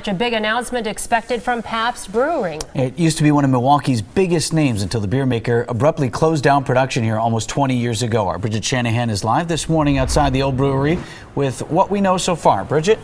A big announcement expected from Pabst Brewery. It used to be one of Milwaukee's biggest names until the beer maker abruptly closed down production here almost 20 years ago. Our Bridget Shanahan is live this morning outside the old brewery with what we know so far. Bridget?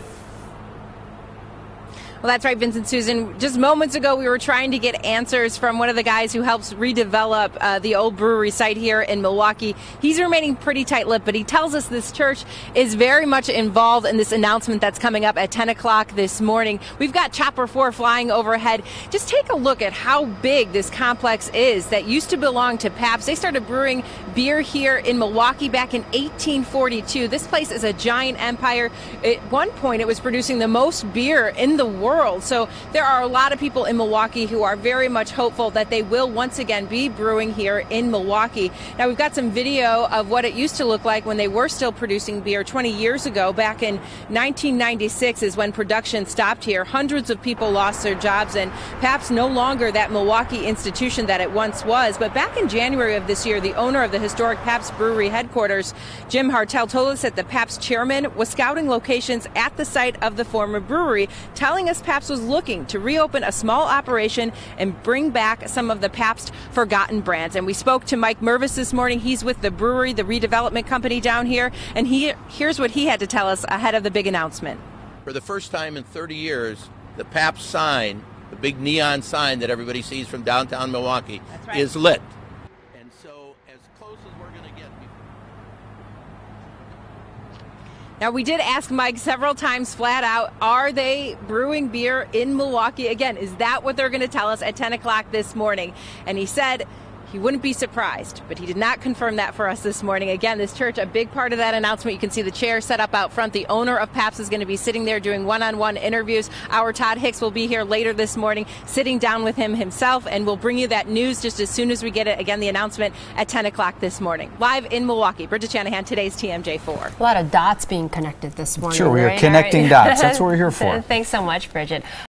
Well, that's right, Vincent, Susan. Just moments ago, we were trying to get answers from one of the guys who helps redevelop the old brewery site here in Milwaukee. He's remaining pretty tight-lipped, but he tells us this church is very much involved in this announcement that's coming up at 10 o'clock this morning. We've got Chopper 4 flying overhead. Just take a look at how big this complex is that used to belong to Pabst. They started brewing beer here in Milwaukee back in 1842. This place is a giant empire. At one point, it was producing the most beer in the world. So there are a lot of people in Milwaukee who are very much hopeful that they will once again be brewing here in Milwaukee. Now, we've got some video of what it used to look like when they were still producing beer 20 years ago. Back in 1996 is when production stopped here. Hundreds of people lost their jobs, and Pabst no longer that Milwaukee institution that it once was. But back in January of this year, the owner of the historic Pabst Brewery headquarters, Jim Hartel, told us that the Pabst chairman was scouting locations at the site of the former brewery, telling us Pabst was looking to reopen a small operation and bring back some of the Pabst forgotten brands. And we spoke to Mike Mervis this morning. He's with the brewery, the redevelopment company down here, and here's what he had to tell us ahead of the big announcement. For the first time in 30 years, the Pabst sign, the big neon sign that everybody sees from downtown Milwaukee, is lit. And so as close as we're going to get. Now, we did ask Mike several times flat out, are they brewing beer in Milwaukee? Again, is that what they're going to tell us at 10 o'clock this morning? And he said he wouldn't be surprised, but he did not confirm that for us this morning. Again, this church, a big part of that announcement, you can see the chair set up out front. The owner of Pabst is going to be sitting there doing one-on-one interviews. Our Todd Hicks will be here later this morning, sitting down with him himself, and we'll bring you that news just as soon as we get it. Again, the announcement at 10 o'clock this morning. Live in Milwaukee, Bridget Shanahan, today's TMJ4. A lot of dots being connected this morning. Sure, we are right? connecting dots. That's what we're here for. Thanks so much, Bridget.